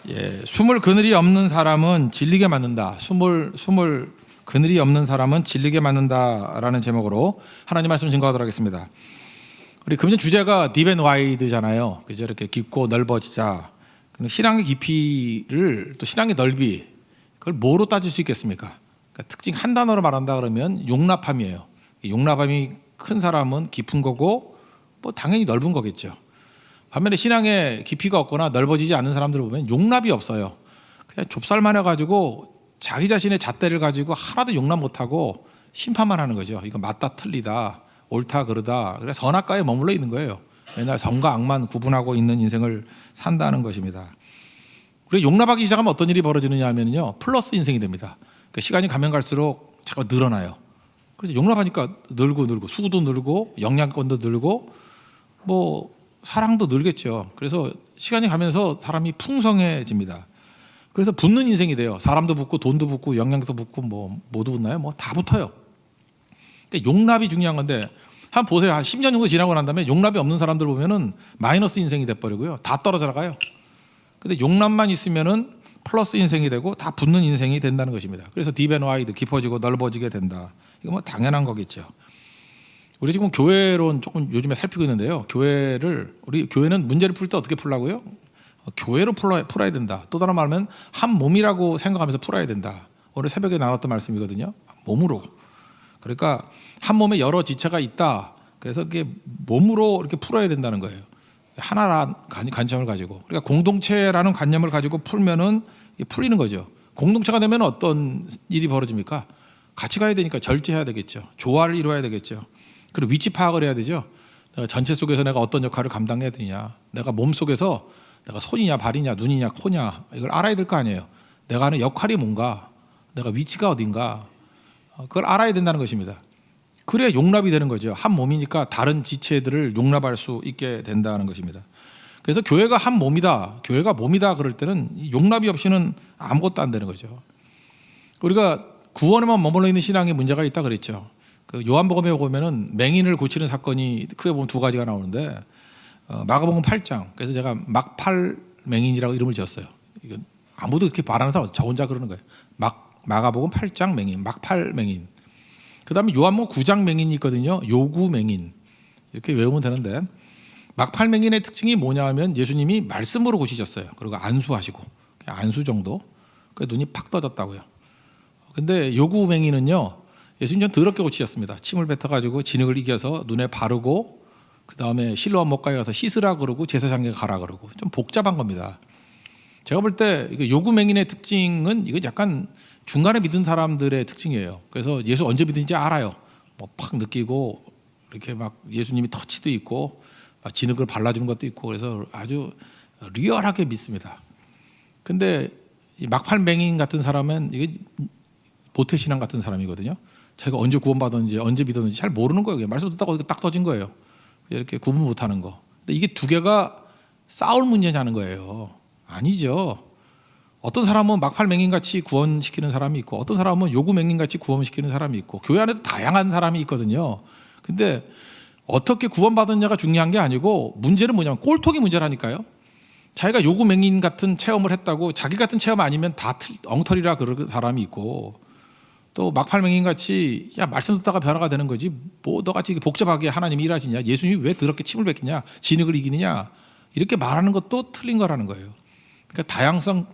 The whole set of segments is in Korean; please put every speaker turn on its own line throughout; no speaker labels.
예, 숨을 그늘이 없는 사람은 질리게 맞는다. 숨을 그늘이 없는 사람은 질리게 맞는다라는 제목으로 하나님 말씀 증거하도록 하겠습니다. 우리 금년 주제가 딥 앤 와이드잖아요. 그죠? 이렇게 깊고 넓어지자. 신앙의 깊이를 또 신앙의 넓이 그걸 뭐로 따질 수 있겠습니까? 그러니까 특징 한 단어로 말한다 그러면 용납함이에요. 용납함이 큰 사람은 깊은 거고 뭐 당연히 넓은 거겠죠. 반면에 신앙에 깊이가 없거나 넓어지지 않는 사람들을 보면 용납이 없어요. 그냥 좁쌀만 해가지고 자기 자신의 잣대를 가지고 하나도 용납 못하고 심판만 하는 거죠. 이거 맞다 틀리다 옳다 그르다. 그래서 선악과에 머물러 있는 거예요. 맨날 선과 악만 구분하고 있는 인생을 산다는 것입니다. 그리고 용납하기 시작하면 어떤 일이 벌어지느냐 하면요, 플러스 인생이 됩니다. 그러니까 시간이 가면 갈수록 자꾸 늘어나요. 그래서 용납하니까 늘고 수고도 늘고 영양권도 늘고 뭐 사랑도 늘겠죠. 그래서 시간이 가면서 사람이 풍성해집니다. 그래서 붙는 인생이 돼요. 사람도 붙고 돈도 붙고 영양도 붙고 뭐 모두 붙나요? 뭐 다 붙어요. 그러니까 용납이 중요한 건데 한 보세요. 한 10년 정도 지나고 난 다음에 용납이 없는 사람들 보면은 마이너스 인생이 돼버리고요. 다 떨어져 나가요. 근데 용납만 있으면은 플러스 인생이 되고 다 붙는 인생이 된다는 것입니다. 그래서 딥 앤 와이드 깊어지고 넓어지게 된다. 이거 뭐 당연한 거겠죠. 우리 지금 교회론 조금 요즘에 살피고 있는데요. 우리 교회는 문제를 풀 때 어떻게 풀라고요? 교회로 풀어야 된다. 또 다른 말하면 한 몸이라고 생각하면서 풀어야 된다. 오늘 새벽에 나눴던 말씀이거든요. 몸으로. 그러니까 한 몸에 여러 지체가 있다. 그래서 그게 몸으로 이렇게 풀어야 된다는 거예요. 하나라는 관점을 가지고. 그러니까 공동체라는 관념을 가지고 풀면은 풀리는 거죠. 공동체가 되면 어떤 일이 벌어집니까? 같이 가야 되니까 절제해야 되겠죠. 조화를 이루어야 되겠죠. 그리고 위치 파악을 해야 되죠. 내가 전체 속에서 내가 어떤 역할을 감당해야 되냐. 내가 몸 속에서 내가 손이냐 발이냐 눈이냐 코냐 이걸 알아야 될 거 아니에요. 내가 하는 역할이 뭔가, 내가 위치가 어딘가 그걸 알아야 된다는 것입니다. 그래야 용납이 되는 거죠. 한 몸이니까 다른 지체들을 용납할 수 있게 된다는 것입니다. 그래서 교회가 한 몸이다, 교회가 몸이다 그럴 때는 용납이 없이는 아무것도 안 되는 거죠. 우리가 구원에만 머물러 있는 신앙에 문제가 있다 그랬죠. 그 요한복음에 보면은 맹인을 고치는 사건이 크게 보면 두 가지가 나오는데 마가복음 8장. 그래서 제가 막팔 맹인이라고 이름을 지었어요. 이건 아무도 이렇게 말하는 사람 저 혼자 그러는 거예요. 마가복음 8장 맹인, 막팔 맹인. 그다음에 요한복음 9장 맹인이 있거든요. 요구 맹인. 이렇게 외우면 되는데 막팔 맹인의 특징이 뭐냐 하면 예수님이 말씀으로 고치셨어요. 그리고 안수하시고 안수 정도. 그 눈이 팍 떠졌다고요. 근데 요구 맹인은요. 예수님 좀 더럽게 고치셨습니다. 침을 뱉어가지고 진흙을 이겨서 눈에 바르고 그 다음에 실로암 목가에 가서 씻으라 그러고 제사장에 가라 그러고 좀 복잡한 겁니다. 제가 볼 때 요구 맹인의 특징은 이거 약간 중간에 믿은 사람들의 특징이에요. 그래서 예수 언제 믿은지 알아요. 뭐 팍 느끼고 이렇게 막 예수님이 터치도 있고 막 진흙을 발라주는 것도 있고 그래서 아주 리얼하게 믿습니다. 근데 이 막팔 맹인 같은 사람은 이게 모태신앙 같은 사람이거든요. 자기가 언제 구원받았는지 언제 믿었는지 잘 모르는 거예요. 말씀 듣다가 딱 터진 거예요. 이렇게 구분 못하는 거. 근데 이게 두 개가 싸울 문제냐는 거예요. 아니죠. 어떤 사람은 막팔 맹인같이 구원시키는 사람이 있고 어떤 사람은 요구 맹인같이 구원시키는 사람이 있고 교회 안에도 다양한 사람이 있거든요. 근데 어떻게 구원받았냐가 중요한 게 아니고 문제는 뭐냐면 꼴통이 문제라니까요. 자기가 요구 맹인 같은 체험을 했다고 자기 같은 체험 아니면 다 엉터리라 그러는 사람이 있고 또 막팔 맹인같이 야 말씀 듣다가 변화가 되는 거지 뭐 너같이 복잡하게 하나님이 일하시냐 예수님이 왜 더럽게 침을 뱉기냐 진흙을 이기느냐 이렇게 말하는 것도 틀린 거라는 거예요. 그러니까 다양성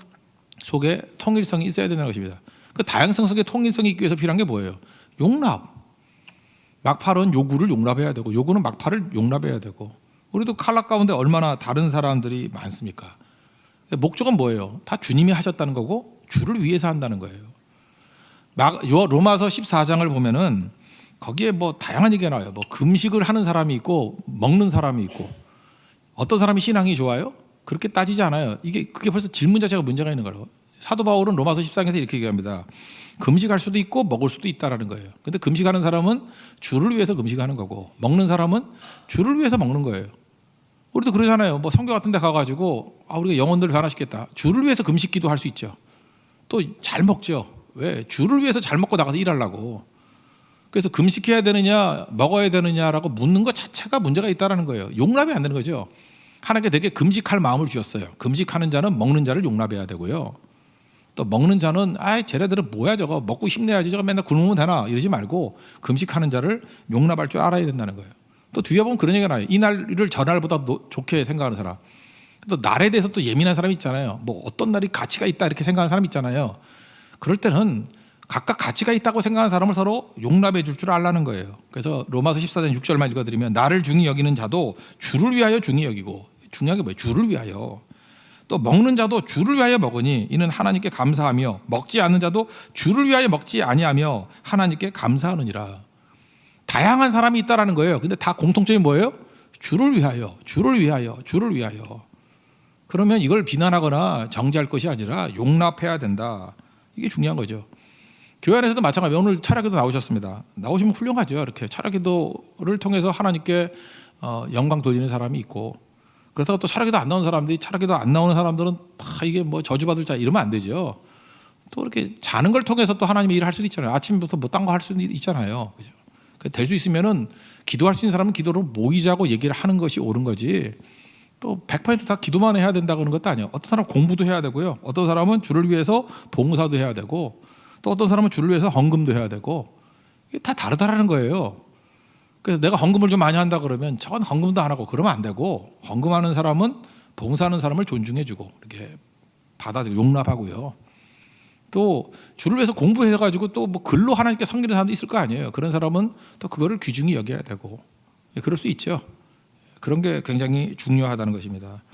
속에 통일성이 있어야 된다는 것입니다. 그 다양성 속에 통일성이 있기 위해서 필요한 게 뭐예요? 용납. 막팔은 요구를 용납해야 되고 요구는 막팔을 용납해야 되고 우리도 칼라 가운데 얼마나 다른 사람들이 많습니까? 목적은 뭐예요? 다 주님이 하셨다는 거고 주를 위해서 한다는 거예요. 로마서 14장을 보면은 거기에 뭐 다양한 얘기가 나와요. 뭐 금식을 하는 사람이 있고 먹는 사람이 있고 어떤 사람이 신앙이 좋아요? 그렇게 따지지 않아요. 그게 벌써 질문 자체가 문제가 있는 거라고. 사도 바울은 로마서 14장에서 이렇게 얘기합니다. 금식할 수도 있고 먹을 수도 있다라는 거예요. 근데 금식하는 사람은 주를 위해서 금식하는 거고 먹는 사람은 주를 위해서 먹는 거예요. 우리도 그러잖아요. 뭐 성교 같은 데 가가지고 우리가 영혼들을 변화시켰다. 주를 위해서 금식기도 할 수 있죠. 또 잘 먹죠. 왜? 주를 위해서 잘 먹고 나가서 일하려고. 그래서 금식해야 되느냐 먹어야 되느냐라고 묻는 것 자체가 문제가 있다는 거예요. 용납이 안 되는 거죠. 하나님께 되게 금식할 마음을 주셨어요. 금식하는 자는 먹는 자를 용납해야 되고요. 또 먹는 자는 쟤네들은 뭐야 저거 먹고 힘내야지 저거 맨날 굶으면 되나 이러지 말고 금식하는 자를 용납할 줄 알아야 된다는 거예요. 또 뒤에 보면 그런 얘기가 나요. 이 날을 저날보다 좋게 생각하는 사람. 또 날에 대해서 또 예민한 사람이 있잖아요. 뭐 어떤 날이 가치가 있다 이렇게 생각하는 사람이 있잖아요. 그럴 때는 각각 가치가 있다고 생각하는 사람을 서로 용납해 줄 줄 알라는 거예요. 그래서 로마서 14장 6절만 읽어드리면 나를 중히 여기는 자도 주를 위하여 중히 여기고, 중요한 게 뭐예요? 주를 위하여. 또 먹는 자도 주를 위하여 먹으니 이는 하나님께 감사하며, 먹지 않는 자도 주를 위하여 먹지 아니하며 하나님께 감사하느니라. 다양한 사람이 있다라는 거예요. 근데 다 공통점이 뭐예요? 주를 위하여, 주를 위하여, 주를 위하여. 그러면 이걸 비난하거나 정죄할 것이 아니라 용납해야 된다. 이게 중요한 거죠. 교회 안에서도 마찬가지예요. 오늘 차례기도 나오셨습니다. 나오시면 훌륭하죠. 이렇게 차례기도를 통해서 하나님께 영광 돌리는 사람이 있고, 그렇다고 또 차례기도 안 나오는 사람들이, 차례기도 안 나오는 사람들은 다 이게 뭐 저주받을 자 이러면 안 되죠. 또 이렇게 자는 걸 통해서 또 하나님의 일을 할 수도 있잖아요. 아침부터 뭐 딴 거 할 수도 있잖아요. 그죠? 될 수 있으면은 기도할 수 있는 사람은 기도로 모이자고 얘기를 하는 것이 옳은 거지. 또 100%다 기도만 해야 된다고 하는 것도 아니에요. 어떤 사람은 공부도 해야 되고요. 어떤 사람은 주를 위해서 봉사도 해야 되고, 또 어떤 사람은 주를 위해서 헌금도 해야 되고, 이게 다 다르다라는 거예요. 그래서 내가 헌금을 좀 많이 한다 그러면 저건 헌금도 안 하고 그러면 안 되고, 헌금하는 사람은 봉사하는 사람을 존중해주고 이렇게 받아들이고 용납하고요. 또 주를 위해서 공부해가지고 또 뭐 글로 하나님께 섬기는 사람도 있을 거 아니에요. 그런 사람은 또 그거를 귀중히 여겨야 되고, 그럴 수 있죠. 그런 게 굉장히 중요하다는 것입니다.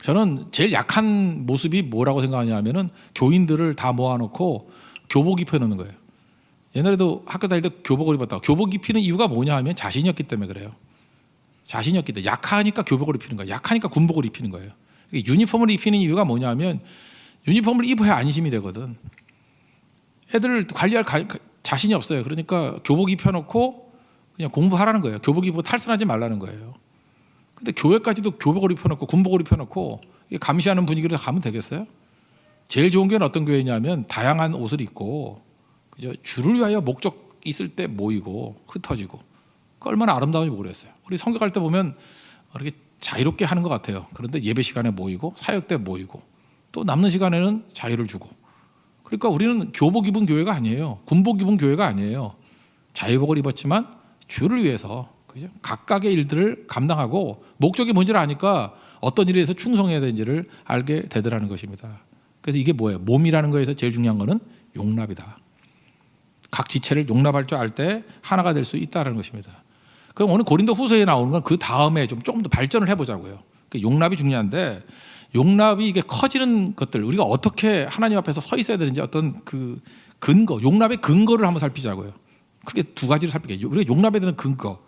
저는 제일 약한 모습이 뭐라고 생각하냐면은 교인들을 다 모아놓고 교복 입혀놓는 거예요. 옛날에도 학교 다닐 때 교복을 입었다고. 교복 입히는 이유가 뭐냐 하면 자신이 없기 때문에 그래요. 자신이 없기 때문에. 약하니까 교복을 입히는 거예요. 약하니까 군복을 입히는 거예요. 유니폼을 입히는 이유가 뭐냐 하면 유니폼을 입어야 안심이 되거든. 애들 관리할 자신이 없어요. 그러니까 교복 입혀놓고 그냥 공부하라는 거예요. 교복 입고 탈선하지 말라는 거예요. 근데 교회까지도 교복을 입혀놓고 군복을 입혀놓고 감시하는 분위기로 가면 되겠어요? 제일 좋은 교회는 어떤 교회냐면 다양한 옷을 입고 그죠? 주를 위하여 목적 있을 때 모이고 흩어지고, 그 얼마나 아름다운지 모르겠어요. 우리 성경할 때 보면 이렇게 자유롭게 하는 것 같아요. 그런데 예배 시간에 모이고 사역 때 모이고 또 남는 시간에는 자유를 주고. 그러니까 우리는 교복 입은 교회가 아니에요. 군복 입은 교회가 아니에요. 자유복을 입었지만 주를 위해서 그죠? 각각의 일들을 감당하고 목적이 뭔지를 아니까 어떤 일에 대해서 충성해야 되는지를 알게 되더라는 것입니다. 그래서 이게 뭐예요? 몸이라는 거에서 제일 중요한 거는 용납이다. 각 지체를 용납할 줄 알 때 하나가 될 수 있다는 것입니다. 그럼 오늘 고린도 후서에 나오는 건 그 다음에 조금 더 발전을 해보자고요. 용납이 중요한데, 용납이 이게 커지는 것들, 우리가 어떻게 하나님 앞에서 서 있어야 되는지 어떤 그 근거, 용납의 근거를 한번 살피자고요. 크게 두 가지를 살피게요. 우리가 용납해야 되는 근거.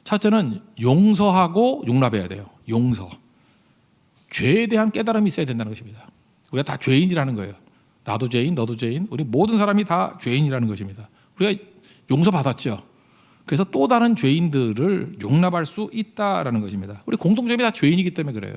첫째는 용서하고 용납해야 돼요. 용서. 죄에 대한 깨달음이 있어야 된다는 것입니다. 우리가 다 죄인이라는 거예요. 나도 죄인, 너도 죄인, 우리 모든 사람이 다 죄인이라는 것입니다. 우리가 용서받았죠. 그래서 또 다른 죄인들을 용납할 수 있다라는 것입니다. 우리 공통점이 다 죄인이기 때문에 그래요.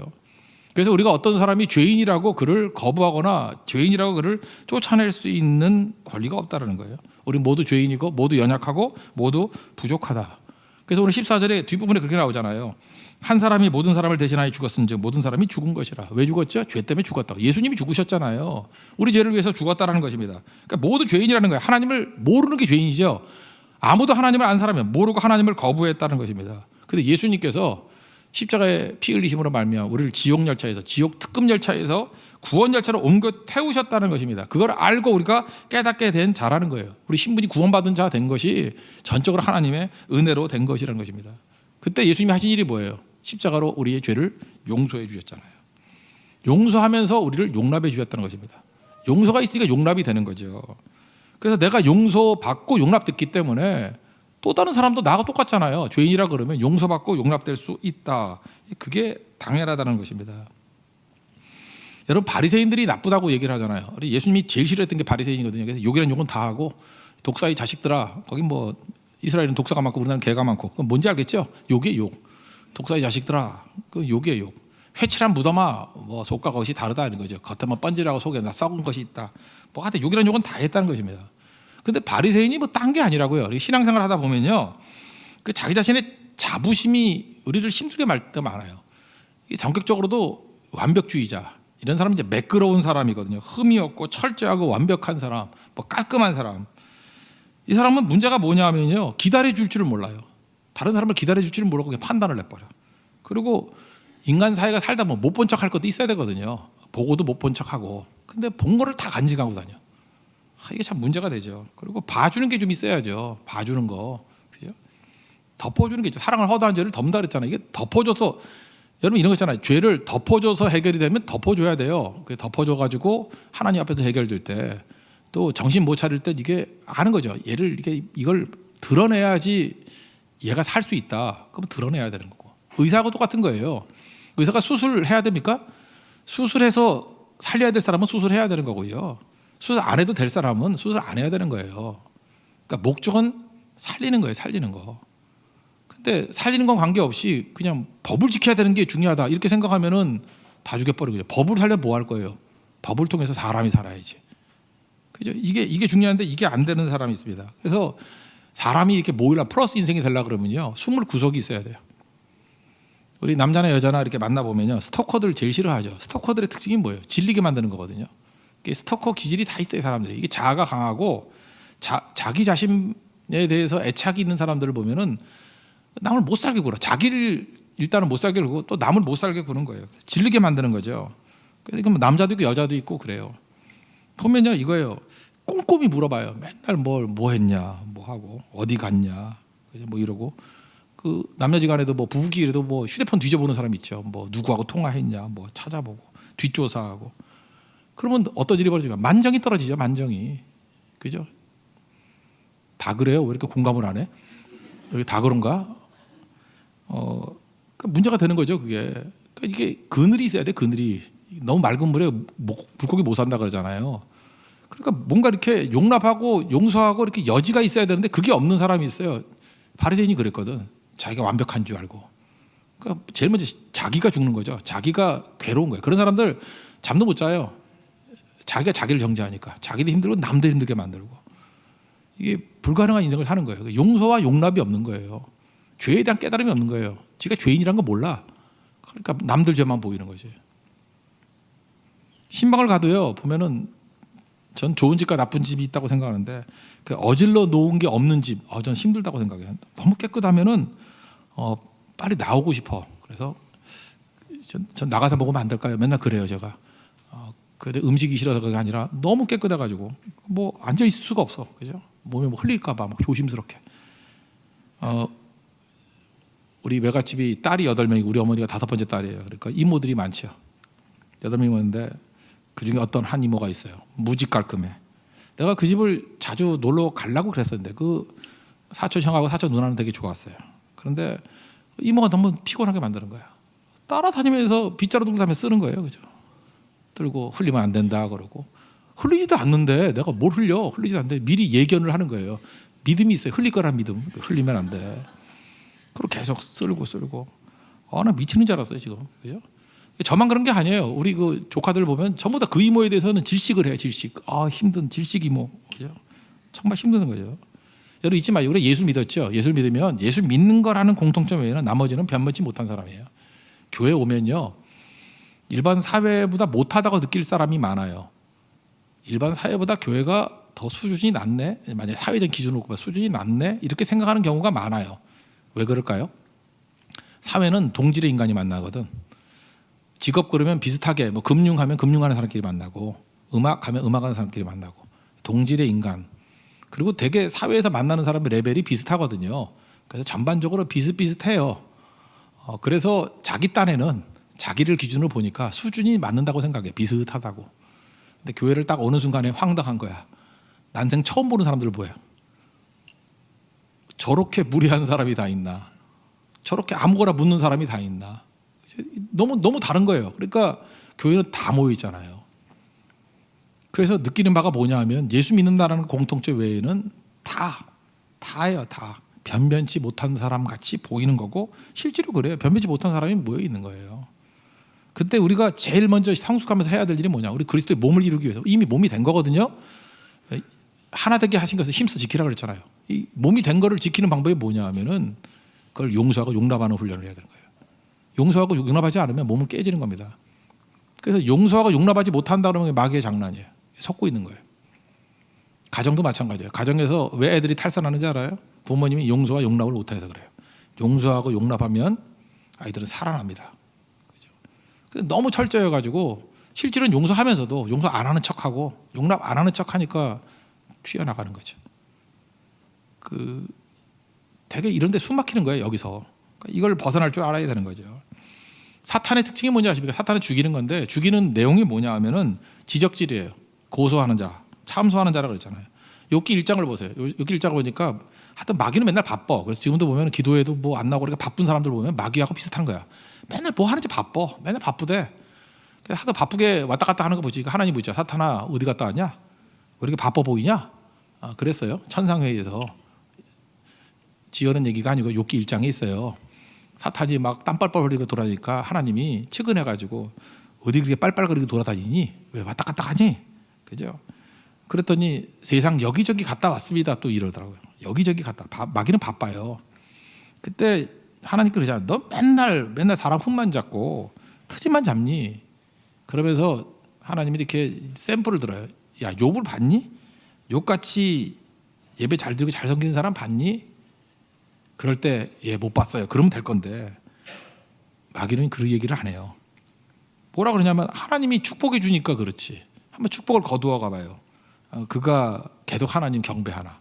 그래서 우리가 어떤 사람이 죄인이라고 그를 거부하거나 죄인이라고 그를 쫓아낼 수 있는 권리가 없다라는 거예요. 우리 모두 죄인이고 모두 연약하고 모두 부족하다. 그래서 오늘 14절에 뒷부분에 그렇게 나오잖아요. 한 사람이 모든 사람을 대신하여 죽었은즉 모든 사람이 죽은 것이라. 왜 죽었죠? 죄 때문에 죽었다고. 예수님이 죽으셨잖아요. 우리 죄를 위해서 죽었다라는 것입니다. 그러니까 모두 죄인이라는 거예요. 하나님을 모르는 게 죄인이죠. 아무도 하나님을 안 사람이면 모르고 하나님을 거부했다는 것입니다. 그런데 예수님께서 십자가에 피 흘리심으로 말미암아 우리를 지옥 열차에서, 지옥 특급 열차에서 구원 열차로 옮겨 태우셨다는 것입니다. 그걸 알고 우리가 깨닫게 된 자라는 거예요. 우리 신분이 구원받은 자 된 것이 전적으로 하나님의 은혜로 된 것이라는 것입니다. 그때 예수님이 하신 일이 뭐예요? 십자가로 우리의 죄를 용서해 주셨잖아요. 용서하면서 우리를 용납해 주셨다는 것입니다. 용서가 있으니까 용납이 되는 거죠. 그래서 내가 용서받고 용납됐기 때문에 또 다른 사람도 나하고 똑같잖아요. 죄인이라 그러면 용서받고 용납될 수 있다. 그게 당연하다는 것입니다. 여러분, 바리새인들이 나쁘다고 얘기를 하잖아요. 우리 예수님이 제일 싫어했던 게 바리새인이거든요. 그래서 욕이란 욕은 다 하고, 독사의 자식들아, 거기 뭐 이스라엘은 독사가 많고 우리나라는 개가 많고, 그건 뭔지 알겠죠? 욕이에요, 욕. 독사의 자식들아, 그 욕이에요, 욕. 회칠한 무덤아, 뭐 속과 겉이 다르다 이런 거죠. 겉에만 번지라고 속에 나 썩은 것이 있다. 뭐 하여튼 욕이란 욕은 다 했다는 것입니다. 근데 바리새인이 뭐 딴 게 아니라고요. 신앙생활 하다 보면요, 그 자기 자신의 자부심이 우리를 힘들게 말 때 많아요. 이 성격적으로도 완벽주의자 이런 사람은 이제 매끄러운 사람이거든요. 흠이 없고 철저하고 완벽한 사람, 뭐 깔끔한 사람. 이 사람은 문제가 뭐냐면요, 기다려줄 줄을 몰라요. 다른 사람을 기다려줄 줄을 모르고 그냥 판단을 내버려. 그리고 인간 사회가 살다 보면 못 본 척할 것도 있어야 되거든요. 보고도 못 본 척하고. 근데 본 거를 다 간직하고 다녀. 이게 참 문제가 되죠. 그리고 봐주는 게 좀 있어야죠. 봐주는 거, 그죠? 덮어주는 게 있죠. 사랑을 허다한 죄를 덮는다 그랬잖아요. 이게 덮어줘서, 여러분 이런 거 있잖아요. 죄를 덮어줘서 해결이 되면 덮어줘야 돼요. 그게 덮어줘가지고 하나님 앞에서 해결될 때, 또 정신 못 차릴 때 이게 아는 거죠. 이걸 드러내야지 얘가 살 수 있다. 그럼 드러내야 되는 거고. 의사하고 똑같은 거예요. 의사가 수술해야 됩니까? 수술해서 살려야 될 사람은 수술해야 되는 거고요. 수술 안 해도 될 사람은 수술 안 해야 되는 거예요. 그러니까 목적은 살리는 거예요. 살리는 거. 근데 살리는 건 관계없이 그냥 법을 지켜야 되는 게 중요하다 이렇게 생각하면은 다 죽여버리고요. 법을 살려 뭐 할 거예요? 법을 통해서 사람이 살아야지. 그죠? 이게 중요한데 이게 안 되는 사람이 있습니다. 그래서 사람이 이렇게 모이려면 플러스 인생이 되려고 그러면요, 20구석이 있어야 돼요. 우리 남자나 여자나 이렇게 만나보면요, 스토커들 제일 싫어하죠. 스토커들의 특징이 뭐예요? 질리게 만드는 거거든요. 스토커 기질이 다 있어요, 사람들이. 이게 자아가 강하고 자기 자신에 대해서 애착이 있는 사람들을 보면은 남을 못 살게 굴어. 자기를 일단은 못 살게 굴고 또 남을 못 살게 구는 거예요. 질리게 만드는 거죠. 그래서 남자도 있고 여자도 있고 그래요. 보면요, 이거예요. 꼼꼼히 물어봐요. 맨날 뭐 했냐, 뭐 하고 어디 갔냐, 뭐 이러고. 그 남녀지간에도 뭐 부부끼리도 뭐 휴대폰 뒤져보는 사람 있죠. 뭐 누구하고 통화했냐, 뭐 찾아보고 뒷조사하고. 그러면 어떤 일이 벌어지면 만정이 떨어지죠. 만정이. 그죠? 다 그래요? 왜 이렇게 공감을 안 해? 여기 다 그런가? 그러니까 문제가 되는 거죠. 그러니까 이게 그늘이 있어야 돼. 그늘이. 너무 맑은 물에 물고기 못 산다 그러잖아요. 그러니까 뭔가 이렇게 용납하고 용서하고 이렇게 여지가 있어야 되는데 그게 없는 사람이 있어요. 바리새인이 그랬거든. 자기가 완벽한 줄 알고. 그러니까 제일 먼저 자기가 죽는 거죠. 자기가 괴로운 거예요. 그런 사람들 잠도 못 자요. 자기가 자기를 정죄하니까. 자기도 힘들고 남도 힘들게 만들고. 이게 불가능한 인생을 사는 거예요. 용서와 용납이 없는 거예요. 죄에 대한 깨달음이 없는 거예요. 지가 죄인이란 거 몰라. 그러니까 남들 죄만 보이는 거지. 신방을 가도요, 보면은 전 좋은 집과 나쁜 집이 있다고 생각하는데 그 어질러 놓은 게 없는 집, 전 힘들다고 생각해요. 너무 깨끗하면은 빨리 나오고 싶어. 그래서 전 나가서 먹으면 안 될까요? 맨날 그래요, 제가. 근데 음식이 싫어서 그게 아니라 너무 깨끗해가지고 뭐 앉아 있을 수가 없어, 그죠? 몸에 뭐 흘릴까봐 막 조심스럽게. 우리 외갓집이 딸이 8명이고 우리 어머니가 5번째 딸이에요. 그러니까 이모들이 많죠. 8명이었는데 그 중에 어떤 한 이모가 있어요. 무지 깔끔해. 내가 그 집을 자주 놀러 가려고 그랬었는데 그 사촌 형하고 사촌 누나는 되게 좋았어요. 그런데 이모가 너무 피곤하게 만드는 거야. 따라다니면서 빗자루 들고 다니면서 쓰는 거예요, 그죠? 들고 흘리면 안 된다 그러고. 흘리지도 않는데 내가 뭘 흘려? 흘리지도 않는데 미리 예견을 하는 거예요. 믿음이 있어요. 흘릴 거란 믿음. 흘리면 안 돼. 그리고 계속 쓸고. 나 미치는 줄 알았어요, 지금. 그죠? 저만 그런 게 아니에요. 우리 그 조카들 보면 전부 다 그 이모에 대해서는 질식을 해요. 질식. 힘든 질식 이모. 그죠? 정말 힘든 거죠. 여러분 잊지 마요. 우리 예수 믿었죠. 예수 믿으면 예수 믿는 거라는 공통점 외에는 나머지는 변변치 못한 사람이에요. 교회 오면요, 일반 사회보다 못하다고 느낄 사람이 많아요. 일반 사회보다 교회가 더 수준이 낮네, 만약에 사회적 기준으로 보면 수준이 낮네 이렇게 생각하는 경우가 많아요. 왜 그럴까요? 사회는 동질의 인간이 만나거든. 직업 그러면 비슷하게, 뭐 금융하면 금융하는 사람끼리 만나고, 음악하면 음악하는 사람끼리 만나고, 동질의 인간. 그리고 되게 사회에서 만나는 사람의 레벨이 비슷하거든요. 그래서 전반적으로 비슷비슷해요. 그래서 자기 딴에는 자기를 기준으로 보니까 수준이 맞는다고 생각해. 비슷하다고. 근데 교회를 딱 어느 순간에 황당한 거야. 난생 처음 보는 사람들 보여. 저렇게 무례한 사람이 다 있나? 저렇게 아무거나 묻는 사람이 다 있나? 너무 다른 거예요. 그러니까 교회는 다 모여 있잖아요. 그래서 느끼는 바가 뭐냐 하면 예수 믿는다는 공통점 외에는 다예요. 다. 변변치 못한 사람 같이 보이는 거고 실제로 그래요. 변변치 못한 사람이 모여 있는 거예요. 그때 우리가 제일 먼저 성숙하면서 해야 될 일이 뭐냐? 우리 그리스도의 몸을 이루기 위해서 이미 몸이 된 거거든요. 하나 되게 하신 것을 힘써 지키라 그랬잖아요. 이 몸이 된 거를 지키는 방법이 뭐냐 하면은 그걸 용서하고 용납하는 훈련을 해야 되는 거예요. 용서하고 용납하지 않으면 몸은 깨지는 겁니다. 그래서 용서하고 용납하지 못한다 그러면 마귀의 장난이에요. 섞고 있는 거예요. 가정도 마찬가지예요. 가정에서 왜 애들이 탈선하는지 알아요? 부모님이 용서와 용납을 못해서 그래요. 용서하고 용납하면 아이들은 살아납니다. 그죠? 너무 철저해가지고 실제로는 용서하면서도 용서 안 하는 척하고 용납 안 하는 척하니까 튀어나가는 거죠. 되게 이런데 숨 막히는 거예요. 여기서. 그러니까 이걸 벗어날 줄 알아야 되는 거죠. 사탄의 특징이 뭔지 아십니까? 사탄은 죽이는 건데 죽이는 내용이 뭐냐 하면은 지적질이에요. 고소하는 자, 참소하는 자라고 그랬잖아요. 욥기 1장을 보세요. 욥기 1장을 보니까 하여튼 마귀는 맨날 바빠. 그래서 지금도 보면 기도해도 뭐 안 나오고 그러니까 바쁜 사람들 보면 마귀하고 비슷한 거야. 맨날 뭐 하는지 바빠. 맨날 바쁘대. 그래서 하도 바쁘게 왔다 갔다 하는 거 보지. 하나님 보자. 사탄아 어디 갔다 왔냐? 왜 이렇게 바빠 보이냐? 그랬어요. 천상회의에서 지어낸 얘기가 아니고 욥기 1장에 있어요. 사탄이 막 땀빨빨 흘리고 돌아다니까 하나님이 측은해가지고 어디 그렇게 빨빨거리고 돌아다니니? 왜 왔다 갔다 하니? 그죠? 그랬더니 세상 여기저기 갔다 왔습니다. 또 이러더라고요. 여기저기 갔다. 마귀는 바빠요. 그때 하나님께 그러잖아요. 너 맨날 사람 흠만 잡고 트집만 잡니? 그러면서 하나님이 이렇게 샘플을 들어요. 야, 욥을 봤니? 욥같이 예배 잘 드리고 잘 섬기는 사람 봤니? 그럴 때 못 봤어요. 그러면 될 건데 마귀는 그 얘기를 안 해요. 뭐라 그러냐면 하나님이 축복해 주니까 그렇지. 한번 축복을 거두어 가봐요. 그가 계속 하나님 경배하나.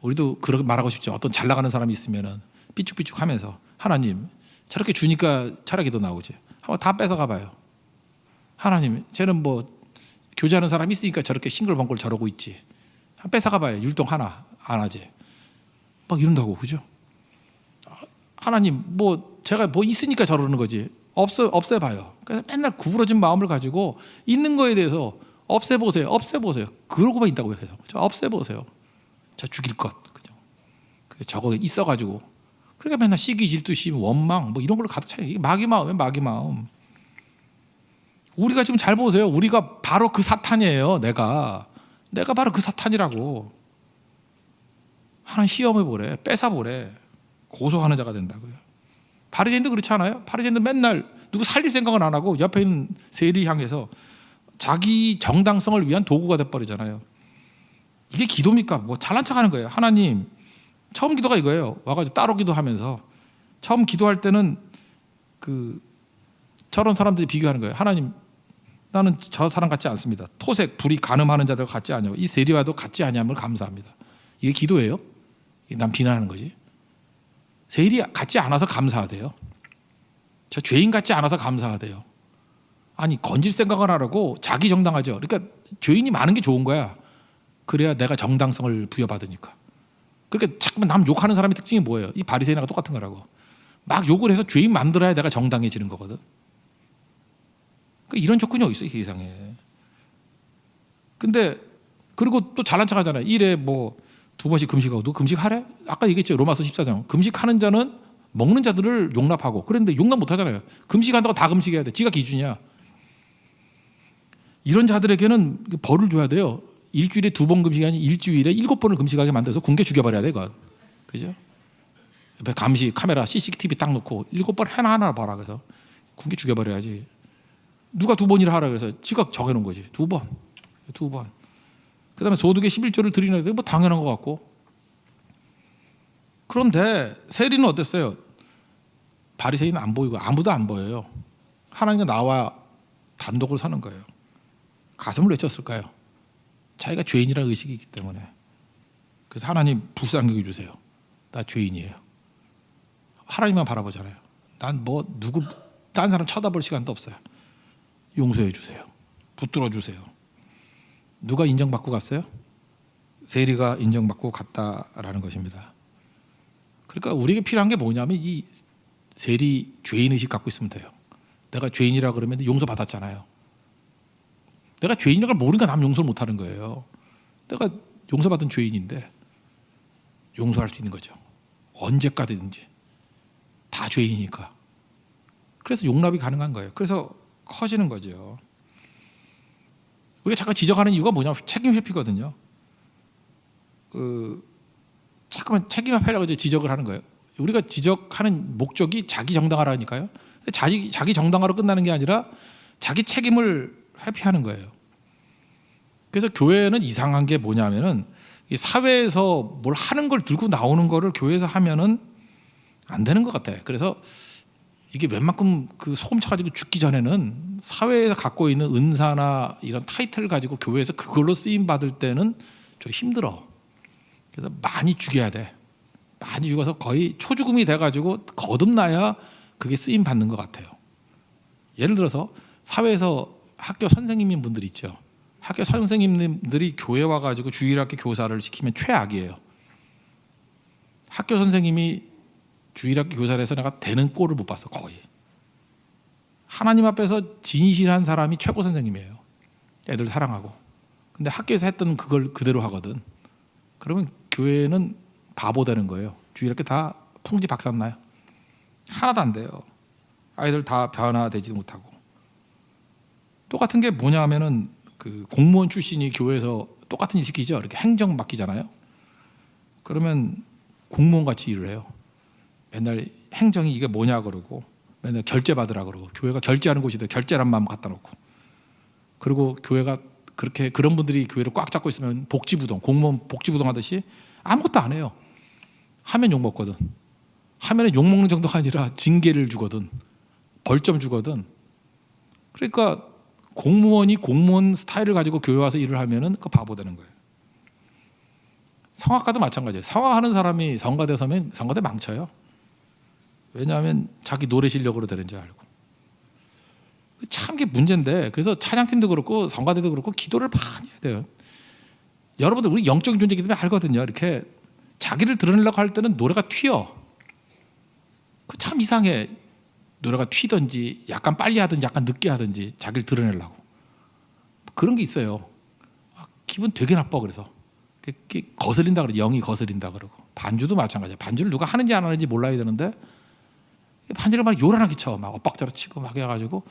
우리도 그렇게 말하고 싶죠. 어떤 잘 나가는 사람이 있으면은 삐죽삐죽하면서 하나님 저렇게 주니까 철학이 더 나오지. 한번 다 뺏어 가봐요. 하나님 쟤는 뭐 교제하는 사람이 있으니까 저렇게 싱글벙글 저러고 있지. 한번 뺏어 가봐요. 율동 하나 안 하지. 막 이런다고. 그죠? 하나님 뭐 제가 뭐 있으니까 저러는 거지. 없애봐요. 그래서 맨날 구부러진 마음을 가지고 있는 거에 대해서 없애보세요. 그러고만 있다고요. 그래서 저 없애보세요. 저 죽일 것. 그죠? 저거 있어가지고. 그러니까 맨날 시기, 질투, 심, 원망 뭐 이런 걸로 가득 차요. 이게 마귀 마음. 우리가 지금 잘 보세요. 우리가 바로 그 사탄이에요. 내가 바로 그 사탄이라고. 하나님 시험해 보래. 뺏어 보래. 고소하는 자가 된다고요. 바리새인도 그렇지 않아요? 바리새인도 맨날 누구 살릴 생각은 안 하고 옆에 있는 세리 향해서 자기 정당성을 위한 도구가 돼버리잖아요. 이게 기도입니까? 뭐 잘난 척하는 거예요. 하나님 처음 기도가 이거예요. 와가지고 따로 기도하면서 처음 기도할 때는 저런 사람들이 비교하는 거예요. 하나님 나는 저 사람 같지 않습니다. 토색 불이 간음하는 자들과 같지 않냐고. 이 세리와도 같지 않냐면 감사합니다. 이게 기도예요? 난 비난하는 거지. 세일이 같지 않아서 감사하대요. 저 죄인 같지 않아서 감사하대요. 아니 건질 생각을 하라고 자기 정당하죠. 그러니까 죄인이 많은 게 좋은 거야. 그래야 내가 정당성을 부여받으니까. 그러니까 자꾸만 남 욕하는 사람의 특징이 뭐예요? 이 바리새인하고 똑같은 거라고. 막 욕을 해서 죄인 만들어야 내가 정당해지는 거거든. 그러니까 이런 조건이 어디 있어요, 이 세상에. 근데 그리고 또 잘난 척하잖아요. 일에 뭐 2번씩 금식하고. 너 금식하래? 아까 얘기했죠. 로마서 14장. 금식하는 자는 먹는 자들을 용납하고. 그런데 용납 못하잖아요. 금식한다고 다 금식해야 돼. 지가 기준이야. 이런 자들에게는 벌을 줘야 돼요. 일주일에 2번 금식이 아니라 일주일에 7번을 금식하게 만들어서 군개 죽여버려야 돼. 그건. 그죠? 옆에 감시 카메라 CCTV 딱 놓고 7번 하나하나 봐라. 그래서 군개 죽여버려야지. 누가 2번이라 하라 그래서 지가 정해놓은 거지. 2번. 그 다음에 소득의 11조를 드리는 데 뭐 당연한 것 같고. 그런데 세리는 어땠어요? 바리새인은 안 보이고 아무도 안 보여요. 하나님과 나와 단독으로 사는 거예요. 가슴을 외쳤을까요? 자기가 죄인이라는 의식이 있기 때문에. 그래서 하나님 불쌍히 여겨주세요. 나 죄인이에요. 하나님만 바라보잖아요. 난 뭐 누구 딴 사람 쳐다볼 시간도 없어요. 용서해 주세요. 붙들어 주세요. 누가 인정받고 갔어요? 세리가 인정받고 갔다라는 것입니다. 그러니까 우리에게 필요한 게 뭐냐면 이 세리 죄인의식 갖고 있으면 돼요. 내가 죄인이라 그러면 용서받았잖아요. 내가 죄인이라는 걸 모르니까 남 용서를 못하는 거예요. 내가 용서받은 죄인인데 용서할 수 있는 거죠. 언제까지든지. 다 죄인이니까. 그래서 용납이 가능한 거예요. 그래서 커지는 거죠. 우리가 잠깐 지적하는 이유가 뭐냐면 책임 회피거든요. 자꾸만 책임 회피라고 지적을 하는 거예요. 우리가 지적하는 목적이 자기 정당화라니까요. 자기 정당화로 끝나는 게 아니라 자기 책임을 회피하는 거예요. 그래서 교회는 이상한 게 뭐냐면은 이 사회에서 뭘 하는 걸 들고 나오는 거를 교회에서 하면은 안 되는 것 같아요. 그래서 이게 웬만큼 그 소금 쳐가지고 죽기 전에는 사회에서 갖고 있는 은사나 이런 타이틀을 가지고 교회에서 그걸로 쓰임 받을 때는 좀 힘들어. 그래서 많이 죽여야 돼. 많이 죽어서 거의 초죽음이 돼가지고 거듭나야 그게 쓰임 받는 것 같아요. 예를 들어서 사회에서 학교 선생님인 분들 있죠. 학교 선생님들이 교회 와가지고 주일학교 교사를 시키면 최악이에요. 학교 선생님이 주일학교 교사를 해서 내가 되는 꼴을 못 봤어. 거의. 하나님 앞에서 진실한 사람이 최고 선생님이에요. 애들 사랑하고. 근데 학교에서 했던 그걸 그대로 하거든. 그러면 교회는 바보 되는 거예요. 주일학교 다 풍지 박살나요. 하나도 안 돼요. 아이들 다 변화되지도 못하고. 똑같은 게 뭐냐 하면은 그 공무원 출신이 교회에서 똑같은 일 시키죠. 이렇게 행정 맡기잖아요. 그러면 공무원 같이 일을 해요. 맨날 행정이 이게 뭐냐 그러고 맨날 결제 받으라 그러고 교회가 결제하는 곳이다. 결제란 마음 갖다 놓고. 그리고 교회가 그렇게 그런 분들이 교회를 꽉 잡고 있으면 복지부동, 공무원 복지부동 하듯이 아무것도 안 해요. 하면 욕 먹거든. 하면은 욕 먹는 정도가 아니라 징계를 주거든. 벌점 주거든. 그러니까 공무원이 공무원 스타일을 가지고 교회 와서 일을 하면은 그 바보 되는 거예요. 성악가도 마찬가지예요. 성악하는 사람이 성가대 서면 성가대 망쳐요. 왜냐하면 자기 노래 실력으로 되는 줄 알고. 참 게 문제인데 그래서 찬양팀도 그렇고 성가대도 그렇고 기도를 많이 해야 돼요. 여러분들 우리 영적인 존재이기 때문에 알거든요. 이렇게 자기를 드러내려고 할 때는 노래가 튀어. 그 참 이상해. 노래가 튀든지 약간 빨리 하든지 약간 늦게 하든지 자기를 드러내려고. 그런 게 있어요. 기분 되게 나빠. 그래서 거슬린다 그러죠. 영이 거슬린다 그러고. 반주도 마찬가지야. 반주를 누가 하는지 안 하는지 몰라야 되는데 반주를 막 요란하게 쳐. 막 엇박자로 치고 막 해가지고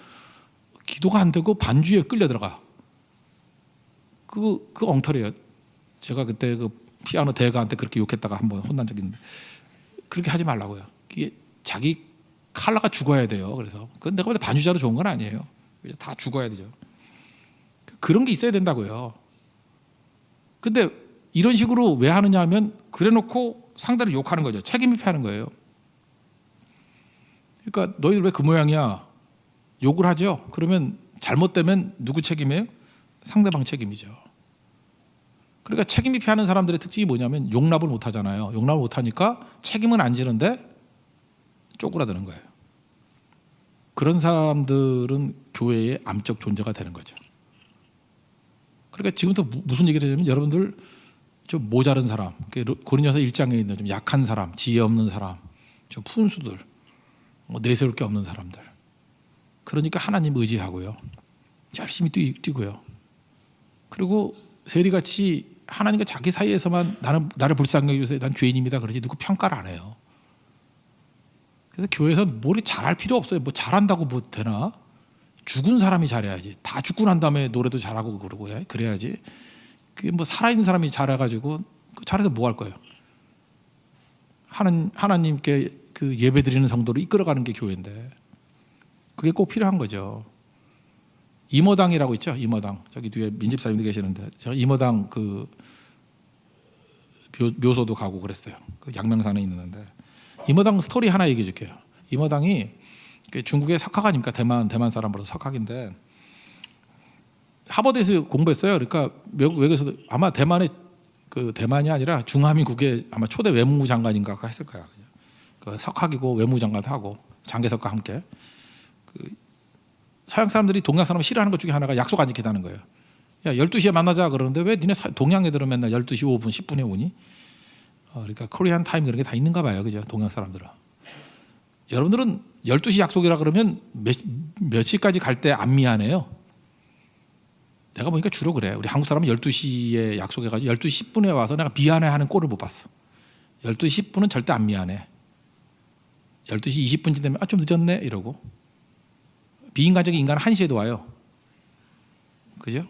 기도가 안 되고 반주에 끌려 들어가. 그 엉터리예요. 제가 그때 그 피아노 대가한테 그렇게 욕했다가 한번 혼난 적이 있는데 그렇게 하지 말라고요. 이게 자기 칼라가 죽어야 돼요. 그래서 그건 내가 볼 때 반주자로 좋은 건 아니에요. 다 죽어야 되죠. 그런 게 있어야 된다고요. 근데 이런 식으로 왜 하느냐 하면 그래놓고 상대를 욕하는 거죠. 책임 회피하는 거예요. 그러니까 너희들 왜 그 모양이야? 욕을 하죠. 그러면 잘못되면 누구 책임이에요? 상대방 책임이죠. 그러니까 책임 회피하는 사람들의 특징이 뭐냐면 용납을 못 하잖아요. 용납을 못 하니까 책임은 안 지는데 쪼그라드는 거예요. 그런 사람들은 교회의 암적 존재가 되는 거죠. 그러니까 지금부터 무슨 얘기를 하냐면 여러분들 좀 모자른 사람, 고린도서 1장에 있는 좀 약한 사람, 지혜 없는 사람, 좀 푼수들, 내세울 게 없는 사람들. 그러니까 하나님 의지하고요. 열심히 뛰고요. 그리고 세리같이 하나님과 자기 사이에서만 나를 불쌍히 여기세요. 난 죄인입니다. 그러지 누구 평가를 안 해요. 그래서 교회에서 뭘 잘할 필요 없어요. 뭐 잘한다고 뭐 되나? 죽은 사람이 잘해야지. 다 죽고 난 다음에 노래도 잘하고 그러고 그래야지. 그게 뭐 살아있는 사람이 잘해가지고 잘해서 뭐 할 거예요? 하나님께 그 예배 드리는 성도를 이끌어가는 게 교회인데 그게 꼭 필요한 거죠. 임어당이라고 있죠. 임어당. 저기 뒤에 민집사님도 계시는데 제가 임어당 그 묘소도 가고 그랬어요. 그 양명산에 있는데 임어당 스토리 하나 얘기해 줄게요. 임어당이 중국의 석학아니까 대만 사람으로 석학인데 하버드에서 공부했어요. 그러니까 외국에서도 아마 대만이 아니라 중화민국의 아마 초대 외무부 장관인가 했을 거야. 그 석학이고 외무부 장관도 하고 장개석과 함께 그 서양 사람들이 동양 사람 싫어하는 것 중에 하나가 약속 안 지키다는 거예요. 야 12시에 만나자 그러는데 왜 니네 동양 애들은 맨날 12시 5분 10분에 오니? 그러니까 코리안 타임 그런 게 다 있는가 봐요. 그죠? 동양 사람들은. 여러분들은 12시 약속이라 그러면 몇 시까지 갈 때 안 미안해요? 내가 보니까 주로 그래. 우리 한국 사람은 12시에 약속해가지고 12시 10분에 와서 내가 미안해하는 꼴을 못 봤어. 12시 10분은 절대 안 미안해. 12시 20분쯤 되면 좀 늦었네 이러고. 비인간적인 인간은 1시에도 와요. 그죠?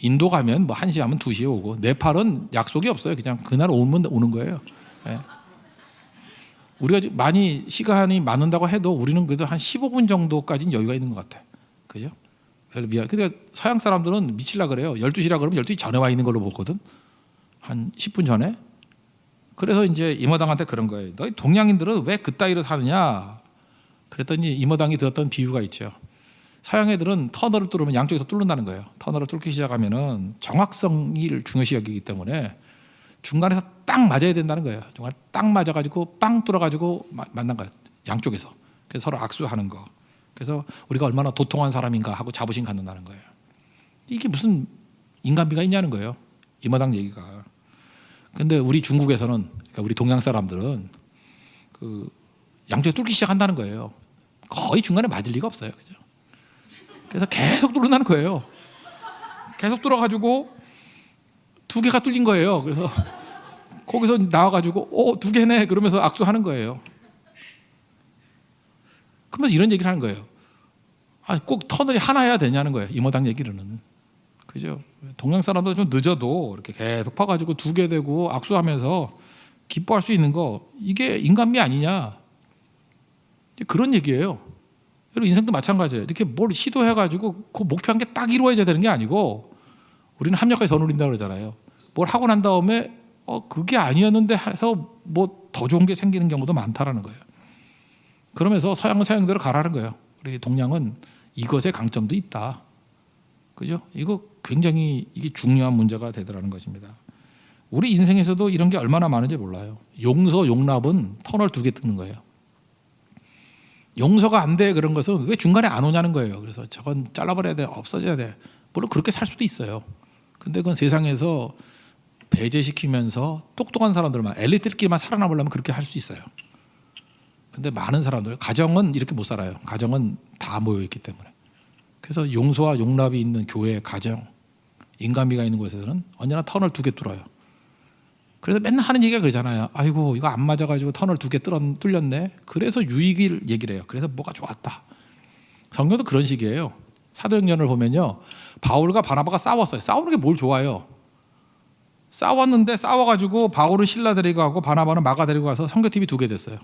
인도 가면 뭐 1시 하면 2시에 오고 네팔은 약속이 없어요. 그냥 그날 오면 오는 거예요. 네. 우리가 많이 시간이 많는다고 해도 우리는 그래도 한 15분 정도까지는 여유가 있는 것 같아. 그죠? 별로 미안. 그러니까 서양 사람들은 미칠라 그래요. 12시라 그러면 12시 전에 와 있는 걸로 보거든. 한 10분 전에. 그래서 이제 이모당한테 그런 거예요. 너희 동양인들은 왜 그따위로 사느냐? 그랬더니 이모당이 들었던 비유가 있죠. 서양 애들은 터널을 뚫으면 양쪽에서 뚫는다는 거예요. 터널을 뚫기 시작하면은 정확성을 중요시 여기기 때문에 중간에서 딱 맞아야 된다는 거예요. 정말 딱 맞아가지고 빵 뚫어가지고 만난 거예요. 양쪽에서. 그래서 서로 악수하는 거. 그래서 우리가 얼마나 도통한 사람인가 하고 자부심 갖는다는 거예요. 이게 무슨 인간미가 있냐는 거예요. 이모당 얘기가. 근데 우리 중국에서는, 그러니까 우리 동양 사람들은 그 양쪽에 뚫기 시작한다는 거예요. 거의 중간에 맞을 리가 없어요. 그죠? 그래서 계속 뚫는다는 거예요. 계속 뚫어가지고 2개가 뚫린 거예요. 그래서 거기서 나와가지고 2개네 그러면서 악수하는 거예요. 그러면서 이런 얘기를 하는 거예요. 꼭 터널이 하나여야 되냐는 거예요. 이모당 얘기로는. 그죠? 동양 사람도 좀 늦어도 이렇게 계속 파가지고 2개 되고 악수하면서 기뻐할 수 있는 거, 이게 인간미 아니냐? 그런 얘기예요. 여러분 인생도 마찬가지예요. 이렇게 뭘 시도해가지고 그 목표한 게 딱 이루어져야 되는 게 아니고, 우리는 합력까지 더 누린다 그러잖아요. 뭘 하고 난 다음에 그게 아니었는데 해서 뭐 더 좋은 게 생기는 경우도 많다라는 거예요. 그러면서 서양은 서양대로 가라는 거예요. 우리 동양은 이것의 강점도 있다. 그죠? 이거 굉장히 이게 중요한 문제가 되더라는 것입니다. 우리 인생에서도 이런 게 얼마나 많은지 몰라요. 용서, 용납은 터널 2개 뜯는 거예요. 용서가 안 돼 그런 것은 왜 중간에 안 오냐는 거예요. 그래서 저건 잘라버려야 돼, 없어져야 돼. 물론 그렇게 살 수도 있어요. 근데 그건 세상에서 배제시키면서 똑똑한 사람들만, 엘리트끼리만 살아남으려면 그렇게 할 수 있어요. 근데 많은 사람들, 가정은 이렇게 못 살아요. 가정은 다 모여있기 때문에. 그래서 용서와 용납이 있는 교회, 가정, 인간미가 있는 곳에서는 언제나 터널 2개 뚫어요. 그래서 맨날 하는 얘기가 그러잖아요. 아이고 이거 안 맞아가지고 터널 2개 뚫렸네. 그래서 유익을 얘기를 해요. 그래서 뭐가 좋았다. 성경도 그런 식이에요. 사도행전을 보면요, 바울과 바나바가 싸웠어요. 싸우는 게 뭘 좋아요? 싸웠는데 싸워가지고 바울은 실라 데리고 가고 바나바는 마가 데리고 가서 선교팀이 2개 됐어요.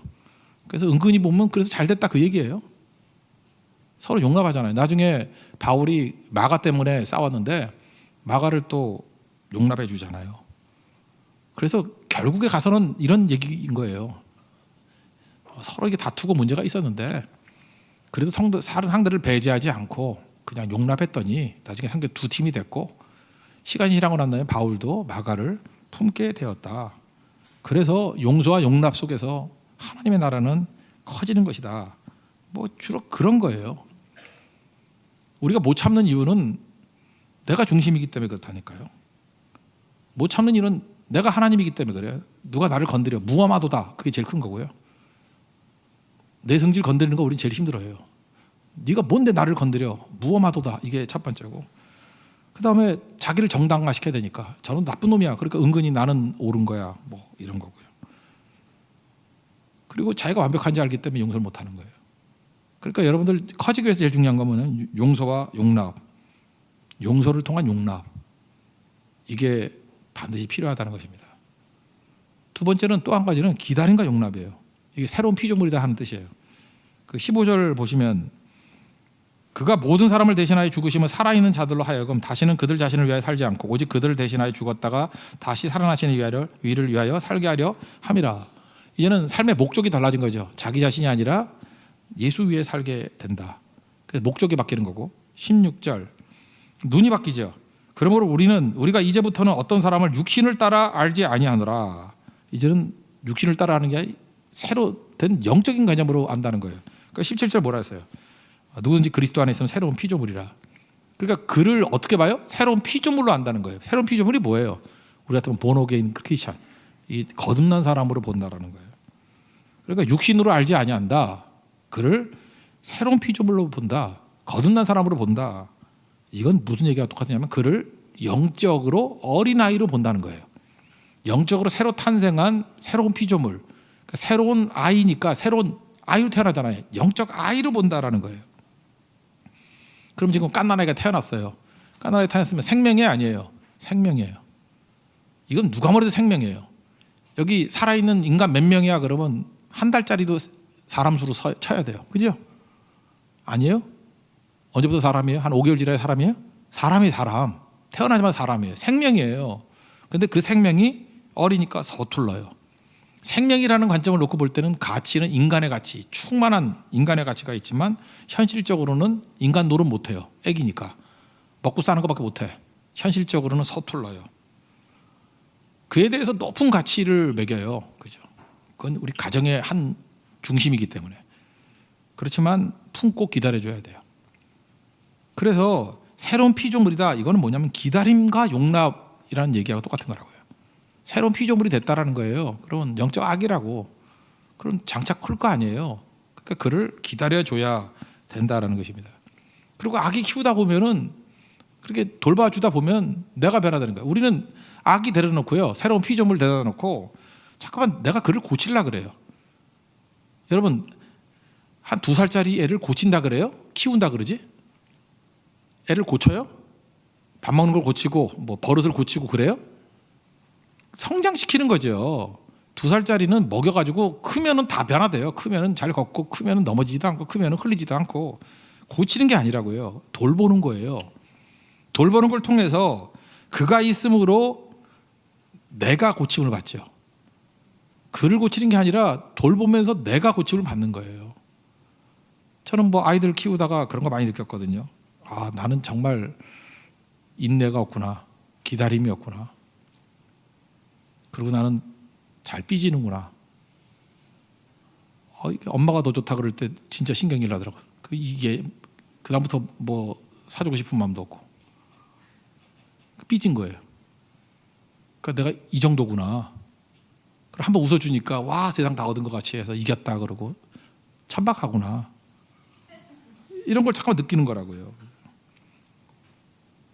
그래서 은근히 보면 그래서 잘 됐다 그 얘기예요. 서로 용납하잖아요. 나중에 바울이 마가 때문에 싸웠는데 마가를 또 용납해 주잖아요. 그래서 결국에 가서는 이런 얘기인 거예요. 서로 이게 다투고 문제가 있었는데 그래도 상대를 배제하지 않고 그냥 용납했더니 나중에 상대 2팀이 됐고, 시간이 지나고 난 다음에 바울도 마가를 품게 되었다. 그래서 용서와 용납 속에서 하나님의 나라는 커지는 것이다. 뭐 주로 그런 거예요. 우리가 못 참는 이유는 내가 중심이기 때문에 그렇다니까요. 못 참는 이유는 내가 하나님이기 때문에 그래요. 누가 나를 건드려 무함하도다. 그게 제일 큰 거고요. 내 성질 건드리는 거 우린 제일 힘들어요. 네가 뭔데 나를 건드려 무함하도다. 이게 첫 번째고, 그 다음에 자기를 정당화시켜야 되니까 저는 나쁜 놈이야. 그러니까 은근히 나는 옳은 거야. 뭐 이런 거고요. 그리고 자기가 완벽한지 알기 때문에 용서를 못하는 거예요. 그러니까 여러분들 커지기 위해서 제일 중요한 거는 용서와 용납, 용서를 통한 용납, 이게 반드시 필요하다는 것입니다. 2번째는 또 한 가지는 기다림과 용납이에요. 이게 새로운 피조물이다 하는 뜻이에요. 그 15절 보시면 그가 모든 사람을 대신하여 죽으시면 살아있는 자들로 하여금 다시는 그들 자신을 위하여 살지 않고 오직 그들을 대신하여 죽었다가 다시 살아나시는 위를 위하여 살게 하려 함이라. 이제는 삶의 목적이 달라진 거죠. 자기 자신이 아니라 예수 위에 살게 된다. 그래서 목적이 바뀌는 거고, 16절 눈이 바뀌죠. 그러므로 우리가 이제부터는 어떤 사람을 육신을 따라 알지 아니하노라. 이제는 육신을 따라 하는 게 새로 된 영적인 개념으로 안다는 거예요. 그러니까 17절 뭐라 했어요? 누구든지 그리스도 안에 있으면 새로운 피조물이라. 그러니까 그를 어떻게 봐요? 새로운 피조물로 안다는 거예요. 새로운 피조물이 뭐예요? 우리 같으면 본어게인 크리스찬, 이 거듭난 사람으로 본다라는 거예요. 그러니까 육신으로 알지 아니한다. 그를 새로운 피조물로 본다. 거듭난 사람으로 본다. 이건 무슨 얘기가 똑같냐면 그를 영적으로 어린아이로 본다는 거예요. 영적으로 새로 탄생한 새로운 피조물. 그러니까 새로운 아이니까 새로운 아이로 태어나잖아요. 영적 아이로 본다라는 거예요. 그럼 지금 갓난아이가 태어났어요. 갓난아이가 태어났으면 생명이 아니에요. 생명이에요. 이건 누가 뭐래도 생명이에요. 여기 살아있는 인간 몇 명이야 그러면 한 달짜리도 사람 수로 쳐야 돼요. 그죠? 아니에요? 언제부터 사람이에요? 한 5개월 지나야 사람이에요? 사람이 사람. 태어나자마자 사람이에요. 생명이에요. 근데 그 생명이 어리니까 서툴러요. 생명이라는 관점을 놓고 볼 때는 가치는 인간의 가치, 충만한 인간의 가치가 있지만 현실적으로는 인간 노릇 못해요. 애기니까. 먹고 사는 것밖에 못해. 현실적으로는 서툴러요. 그에 대해서 높은 가치를 매겨요. 그죠? 그건 우리 가정의 한 중심이기 때문에. 그렇지만 품고 기다려줘야 돼요. 그래서 새로운 피조물이다. 이거는 뭐냐면 기다림과 용납이라는 얘기하고 똑같은 거라고요. 새로운 피조물이 됐다라는 거예요. 그러면 영적 악이라고. 그럼 장차 클 거 아니에요. 그러니까 그를 기다려줘야 된다라는 것입니다. 그리고 아기 키우다 보면은 그렇게 돌봐주다 보면 내가 변화되는 거예요. 우리는 아기 데려놓고요. 새로운 피조물 데려다 놓고 잠깐만 내가 그를 고치려 그래요. 여러분 한 2살짜리 애를 고친다 그래요? 키운다 그러지? 애를 고쳐요? 밥 먹는 걸 고치고 뭐 버릇을 고치고 그래요? 성장시키는 거죠. 2살짜리는 먹여가지고 크면은 다 변화돼요. 크면은 잘 걷고 크면은 넘어지지도 않고 크면은 흘리지도 않고 고치는 게 아니라고요. 돌보는 거예요. 돌보는 걸 통해서 그가 있음으로 내가 고침을 받죠. 그를 고치는 게 아니라 돌보면서 내가 고침을 받는 거예요. 저는 뭐 아이들 키우다가 그런 거 많이 느꼈거든요. 아, 나는 정말 인내가 없구나. 기다림이 없구나. 그리고 나는 잘 삐지는구나. 이게 엄마가 더 좋다 그럴 때 진짜 신경이 나더라고요. 이게 그다음부터 뭐 사주고 싶은 마음도 없고 삐진 거예요. 그러니까 내가 이 정도구나. 한번 웃어주니까 와 세상 다 얻은 것 같이 해서 이겼다 그러고 천박하구나. 이런 걸 잠깐만 느끼는 거라고요.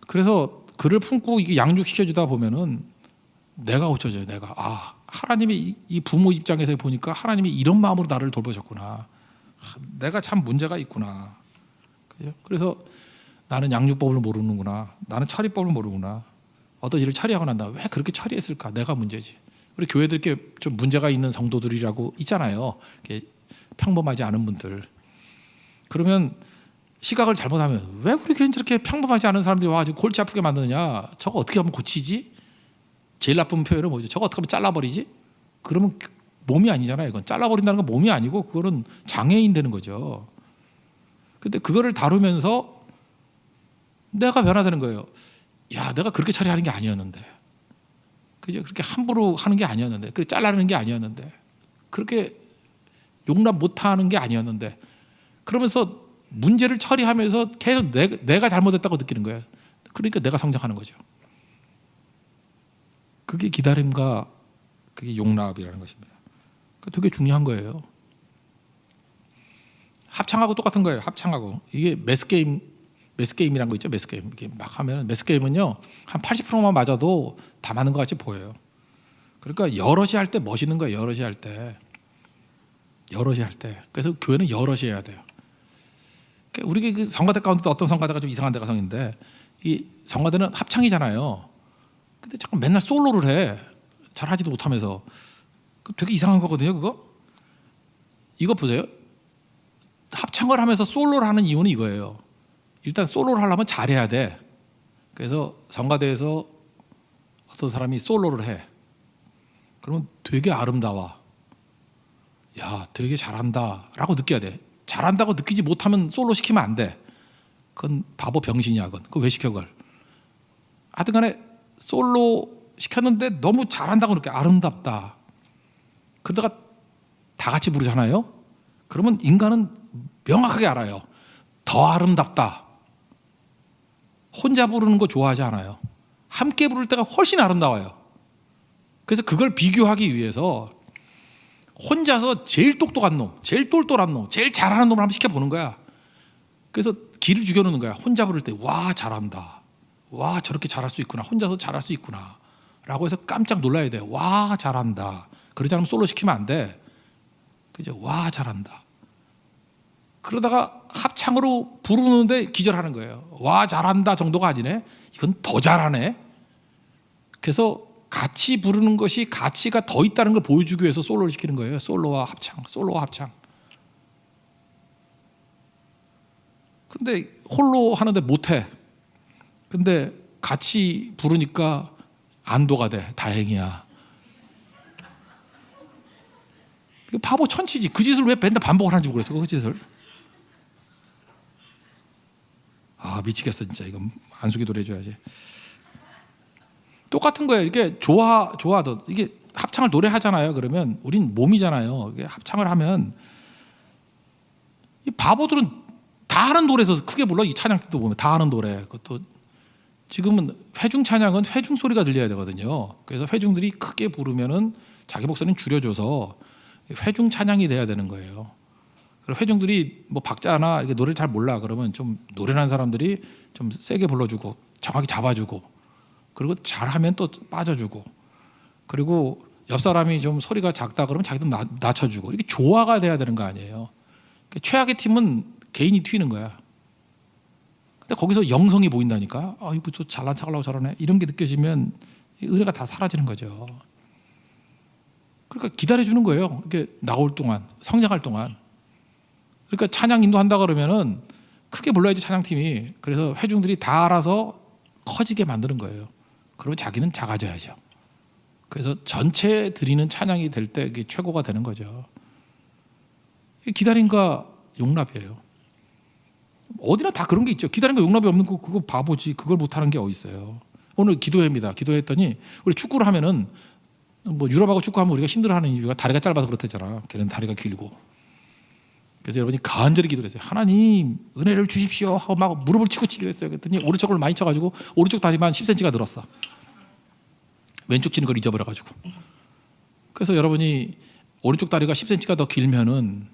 그래서 그를 품고 이게 양육시켜주다 보면은 내가 고쳐져요. 내가 하나님이 이 부모 입장에서 보니까 하나님이 이런 마음으로 나를 돌보셨구나. 내가 참 문제가 있구나. 그래서 나는 양육법을 모르는구나. 나는 처리법을 모르구나. 어떤 일을 처리하고 난다. 왜 그렇게 처리했을까? 내가 문제지. 우리 교회들 이렇게 좀 문제가 있는 성도들이라고 있잖아요. 이렇게 평범하지 않은 분들. 그러면 시각을 잘못하면 왜 우리 교회는 저렇게 평범하지 않은 사람들이 와가지고 골치 아프게 만드느냐? 저거 어떻게 하면 고치지? 제일 나쁜 표현은 뭐죠? 저거 어떻게 하면 잘라버리지? 그러면 몸이 아니잖아요. 이건 잘라버린다는 건 몸이 아니고 그거는 장애인 되는 거죠. 근데 그거를 다루면서 내가 변화되는 거예요. 야, 내가 그렇게 처리하는 게 아니었는데, 그죠? 그렇게 함부로 하는 게 아니었는데, 그렇게 잘라내는 게 아니었는데, 그렇게 용납 못하는 게 아니었는데, 그러면서 문제를 처리하면서 계속 내가 잘못했다고 느끼는 거예요. 그러니까 내가 성장하는 거죠. 그게 기다림과 그게 용납이라는 것입니다. 되게 중요한 거예요. 합창하고 똑같은 거예요. 합창하고 이게 매스게임이라는 거 있죠. 매스게임 이게 막 하면 매스게임은요 한 80%만 맞아도 다 맞는 것 같이 보여요. 그러니까 여럿이 할 때 멋있는 거예요. 여럿이 할 때. 그래서 교회는 여럿이 해야 돼요. 우리 그 성가대 가운데도 어떤 성가대가 좀 이상한 데가 성인데 이 성가대는 합창이잖아요. 근데 잠깐 맨날 솔로를 해. 잘하지도 못하면서. 되게 이상한 거거든요. 그거. 이거 보세요. 합창을 하면서 솔로를 하는 이유는 이거예요. 일단 솔로를 하려면 잘해야 돼. 그래서 성가대에서 어떤 사람이 솔로를 해. 그러면 되게 아름다워. 야, 되게 잘한다 라고 느껴야 돼. 잘한다고 느끼지 못하면 솔로 시키면 안 돼. 그건 바보 병신이야. 그거 왜 시켜 그걸. 하여튼 간에 솔로 시켰는데 너무 잘한다고 느껴. 아름답다. 그러다가 다 같이 부르잖아요. 그러면 인간은 명확하게 알아요. 더 아름답다. 혼자 부르는 거 좋아하지 않아요. 함께 부를 때가 훨씬 아름다워요. 그래서 그걸 비교하기 위해서 혼자서 제일 똑똑한 놈, 제일 똘똘한 놈, 제일 잘하는 놈을 한번 시켜보는 거야. 그래서 기를 죽여놓는 거야. 혼자 부를 때 와 잘한다. 와 저렇게 잘할 수 있구나. 혼자서 잘할 수 있구나 라고 해서 깜짝 놀라야 돼. 와 잘한다. 그러지 않으면 솔로 시키면 안 돼. 그죠? 와 잘한다. 그러다가 합창으로 부르는데 기절하는 거예요. 와 잘한다 정도가 아니네. 이건 더 잘하네. 그래서 같이 부르는 것이 가치가 더 있다는 걸 보여주기 위해서 솔로를 시키는 거예요. 솔로와 합창, 솔로와 합창. 근데 홀로 하는데 못해. 근데 같이 부르니까 안도가 돼. 다행이야. 바보 천치지. 그 짓을 왜 맨날 반복을 하는지 모르겠어. 그 짓을. 아, 미치겠어 진짜. 이건 안숙이 노래 해줘야지. 똑같은 거예요. 이게 좋아도 이게 합창을 노래하잖아요. 그러면 우린 몸이잖아요. 이게 합창을 하면 이 바보들은 다 하는 노래에서 크게 불러. 이 찬양 때도 보면 다 하는 노래. 그것도 지금은 회중 찬양은 회중 소리가 들려야 되거든요. 그래서 회중들이 크게 부르면은 자기 목소리는 줄여줘서 회중 찬양이 돼야 되는 거예요. 그리고 회중들이 뭐 박자나 이렇게 노래를 잘 몰라 그러면 좀 노래하는 사람들이 좀 세게 불러주고 정확히 잡아주고 그리고 잘하면 또 빠져주고 그리고 옆 사람이 좀 소리가 작다 그러면 자기도 낮춰주고 이렇게 조화가 돼야 되는 거 아니에요. 최악의 팀은 개인이 튀는 거야. 근데 거기서 영성이 보인다니까. 아, 이거 또 잘난 척하려고 저러네. 이런 게 느껴지면 은혜가 다 사라지는 거죠. 그러니까 기다려주는 거예요. 이렇게 나올 동안, 성장할 동안. 그러니까 찬양 인도한다 그러면은 크게 불러야지 찬양팀이. 그래서 회중들이 다 알아서 커지게 만드는 거예요. 그러면 자기는 작아져야죠. 그래서 전체 드리는 찬양이 될 때 이게 최고가 되는 거죠. 기다림과 용납이에요. 어디나 다 그런 게 있죠. 기다림과 용납이 없는 거 그거 바보지. 그걸 못하는 게 어디 있어요. 오늘 기도회입니다. 기도했더니 우리 축구를 하면은 뭐 유럽하고 축구하면 우리가 힘들어하는 이유가 다리가 짧아서 그렇다잖아. 걔는 다리가 길고. 그래서 여러분이 간절히 기도를 했어요. 하나님 은혜를 주십시오 하고 막 무릎을 치고 치기로 했어요. 그랬더니 오른쪽을 많이 쳐가지고 오른쪽 다리만 10cm가 늘었어. 왼쪽 치는 걸 잊어버려가지고. 그래서 여러분이 오른쪽 다리가 10cm가 더 길면은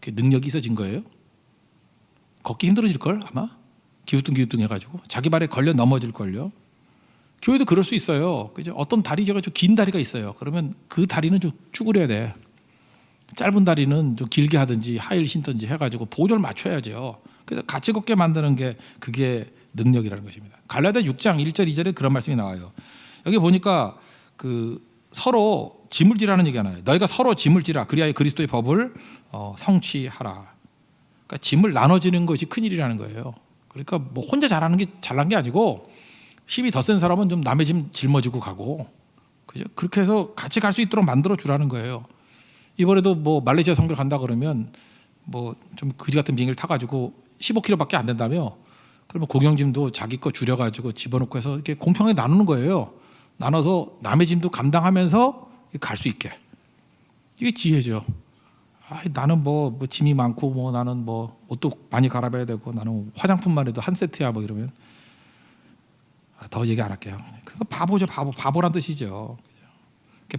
능력이 있어진 거예요. 걷기 힘들어질걸 아마. 기우뚱기우뚱 해가지고 자기 발에 걸려 넘어질걸요. 교회도 그럴 수 있어요. 그죠? 어떤 다리가 좀 긴 다리가 있어요. 그러면 그 다리는 좀 쭈그려야 돼. 짧은 다리는 좀 길게 하든지 하이힐 신든지 해가지고 보조를 맞춰야죠. 그래서 같이 걷게 만드는 게 그게 능력이라는 것입니다. 갈라디아 6장 1절 2절에 그런 말씀이 나와요. 여기 보니까 그 서로 짐을 지라는 얘기 하나요. 너희가 서로 짐을 지라 그리하여 그리스도의 법을 성취하라. 그러니까 짐을 나눠지는 것이 큰일이라는 거예요. 그러니까 뭐 혼자 잘하는 게 잘난 게 아니고 힘이 더 센 사람은 좀 남의 짐 짊어지고 가고 그죠? 그렇게 해서 같이 갈 수 있도록 만들어 주라는 거예요. 이번에도 뭐 말레이시아 선교를 간다 그러면 뭐 좀 그지 같은 비행기를 타가지고 15km밖에 안 된다며 그러면 공용짐도 자기 거 줄여가지고 집어넣고 해서 이렇게 공평하게 나누는 거예요. 나눠서 남의 짐도 감당하면서 갈 수 있게. 이게 지혜죠. 아, 나는 뭐 짐이 많고 뭐 나는 뭐 옷도 많이 갈아입어야 되고 나는 화장품만 해도 한 세트야 뭐 이러면 더 얘기 안 할게요. 그거 바보죠. 바보란 뜻이죠.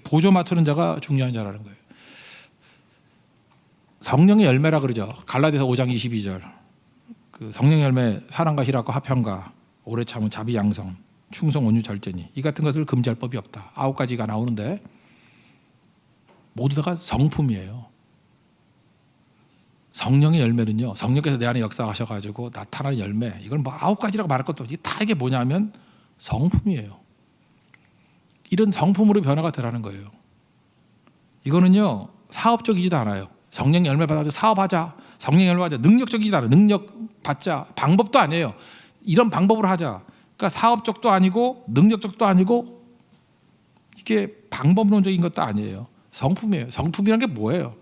보조 맞추는 자가 중요한 자라는 거예요. 성령의 열매라 그러죠. 갈라디아서 5장 22절. 그 성령의 열매 사랑과 희락과 화평과 오래 참은 자비 양성 충성 온유 절제니 이 같은 것을 금지할 법이 없다. 9가지가 나오는데 모두 다가 성품이에요. 성령의 열매는요. 성령께서 내 안에 역사하셔가지고 나타나는 열매. 이걸 뭐 9가지라고 말할 것도 없지. 다 이게 뭐냐면 성품이에요. 이런 성품으로 변화가 되라는 거예요. 이거는요. 사업적이지도 않아요. 성령 열매 받아서 사업하자. 성령 열매 받자. 능력적이지도 않아요. 능력 받자. 방법도 아니에요. 이런 방법으로 하자. 그러니까 사업적도 아니고 능력적도 아니고 이게 방법론적인 것도 아니에요. 성품이에요. 성품이란 게 뭐예요?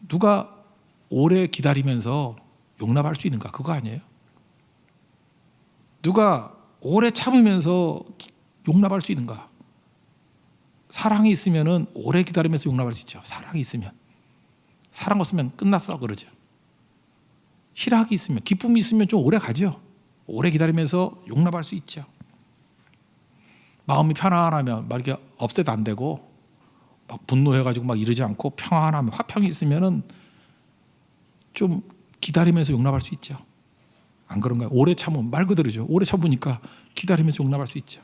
누가 오래 기다리면서 용납할 수 있는가? 그거 아니에요? 누가 오래 참으면서 용납할 수 있는가? 사랑이 있으면 오래 기다리면서 용납할 수 있죠. 사랑이 있으면. 사랑 없으면 끝났어 그러죠. 희락이 있으면, 기쁨이 있으면 좀 오래 가죠. 오래 기다리면서 용납할 수 있죠. 마음이 편안하면 막 이렇게 업셋 안 되고 막 분노해가지고 막 이러지 않고 평안하면, 화평이 있으면은 좀 기다리면서 용납할 수 있죠. 안 그런가요? 오래 참으면 말 그대로죠. 오래 참으니까 기다리면서 용납할 수 있죠.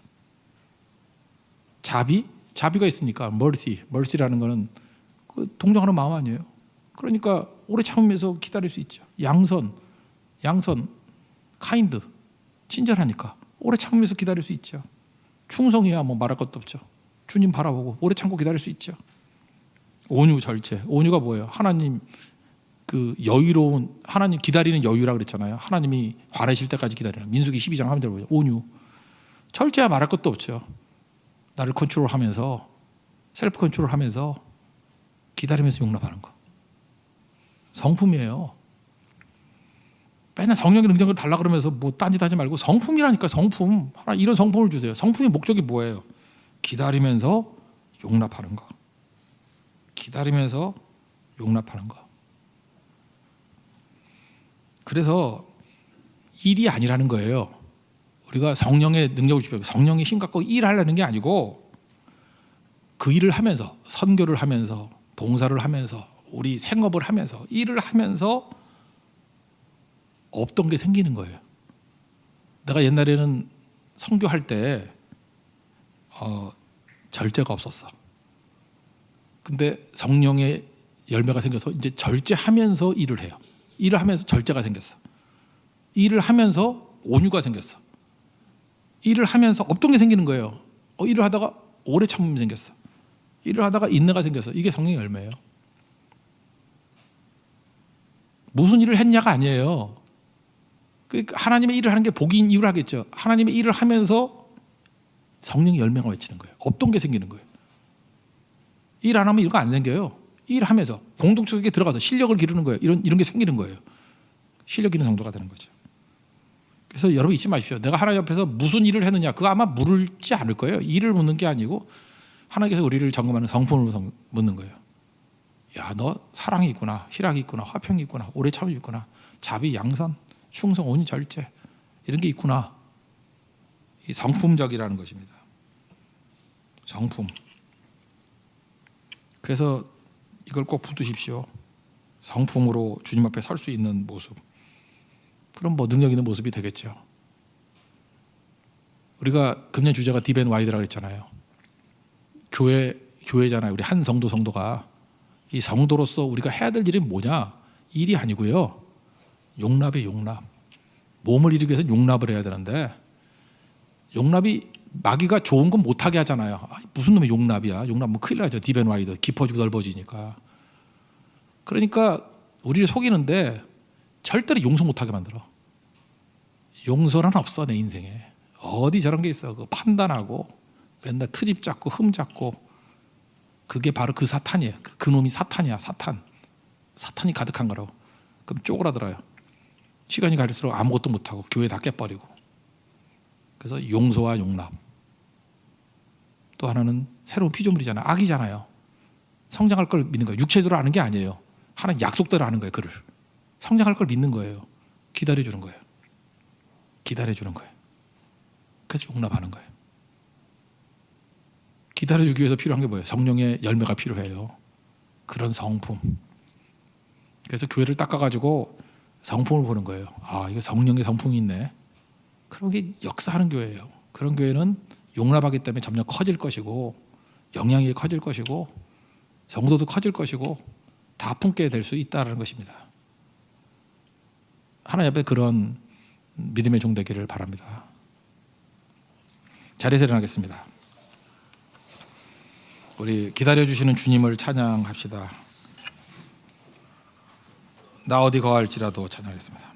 자비가 있으니까 mercy라는 거는 그 동정하는 마음 아니에요. 그러니까 오래 참으면서 기다릴 수 있죠. 양선, kind, 친절하니까 오래 참으면서 기다릴 수 있죠. 충성이야 뭐 말할 것도 없죠. 주님 바라보고 오래 참고 기다릴 수 있죠. 온유 절제. 온유가 뭐예요? 하나님 그 여유로운 하나님 기다리는 여유라 그랬잖아요. 하나님이 화내실 때까지 기다리는 민수기 12장 하면 되는 거죠. 온유. 절제야 말할 것도 없죠. 나를 컨트롤하면서 셀프 컨트롤하면서 기다리면서 용납하는 거. 성품이에요. 맨날 성령의 능력을 달라 그러면서 뭐 딴짓 하지 말고 성품이라니까. 성품. 하나 이런 성품을 주세요. 성품의 목적이 뭐예요? 기다리면서 용납하는 거. 기다리면서 용납하는 거. 그래서 일이 아니라는 거예요. 우리가 성령의 능력을 주고 성령의 힘 갖고 일하려는 게 아니고 그 일을 하면서 선교를 하면서 봉사를 하면서 우리 생업을 하면서 일을 하면서 없던 게 생기는 거예요. 내가 옛날에는 선교할 때 절제가 없었어. 근데 성령의 열매가 생겨서 이제 절제하면서 일을 해요. 일을 하면서 절제가 생겼어. 일을 하면서 온유가 생겼어. 일을 하면서 없던 게 생기는 거예요. 일을 하다가 오래 참음이 생겼어. 일을 하다가 인내가 생겼어. 이게 성령의 열매예요. 무슨 일을 했냐가 아니에요. 하나님의 일을 하는 게 복인 이유를 하겠죠. 하나님의 일을 하면서 성령의 열매가 맺히는 거예요. 없던 게 생기는 거예요. 일 안 하면 이런 거 안 생겨요. 일하면서 공동체 속에 들어가서 실력을 기르는 거예요. 이런 게 생기는 거예요. 실력 있는 성도가 되는 거죠. 그래서 여러분 잊지 마십시오. 내가 하나님 앞에서 무슨 일을 했느냐 그거 아마 물을지 않을 거예요. 일을 묻는 게 아니고 하나님께서 우리를 점검하는 성품으로 묻는 거예요. 야, 너 사랑이 있구나, 희락이 있구나, 화평이 있구나, 오래 참음이 있구나, 자비, 양선, 충성, 온유, 절제 이런 게 있구나. 이 성품적이라는 것입니다. 성품. 그래서 이걸 꼭 붙드십시오. 성품으로 주님 앞에 설 수 있는 모습. 그럼 뭐 능력 있는 모습이 되겠죠. 우리가 금년 주제가 딥 앤 와이드라고 그랬잖아요. 교회잖아요. 우리 한 성도가 이 성도로서 우리가 해야 될 일이 뭐냐? 일이 아니고요. 용납의 용납. 몸을 이루기 위해서 용납을 해야 되는데 용납이 마귀가 좋은 건 못하게 하잖아요. 무슨 놈의 용납이야. 용납은 큰일 나죠. 딥 앤 와이드. 깊어지고 넓어지니까. 그러니까 우리를 속이는데 절대로 용서 못하게 만들어. 용서는 없어 내 인생에. 어디 저런 게 있어. 그 판단하고 맨날 트집 잡고 흠 잡고 그게 바로 그 사탄이에요. 그 놈이 사탄이야. 사탄이 가득한 거라고. 그럼 쪼그라들어요. 시간이 갈수록 아무것도 못하고 교회 다 깨버리고. 그래서 용서와 용납. 또 하나는 새로운 피조물이잖아요. 악이잖아요. 성장할 걸 믿는 거예요. 육체대로 아는 게 아니에요. 하나님 약속대로 아는 거예요. 그를 성장할 걸 믿는 거예요. 기다려주는 거예요. 기다려주는 거예요. 그래서 용납하는 거예요. 기다려주기 위해서 필요한 게 뭐예요? 성령의 열매가 필요해요. 그런 성품. 그래서 교회를 닦아가지고 성품을 보는 거예요. 아, 이거 성령의 성품이 있네. 그런 게 역사하는 교회예요. 그런 교회는 용납하기 때문에 점점 커질 것이고 영향이 커질 것이고 성도도 커질 것이고 다 품게 될 수 있다는 것입니다. 하나님 앞에 그런 믿음의 종 되기를 바랍니다. 자리에서 일어나겠습니다. 우리 기다려주시는 주님을 찬양합시다. 나 어디 거할지라도 찬양하겠습니다.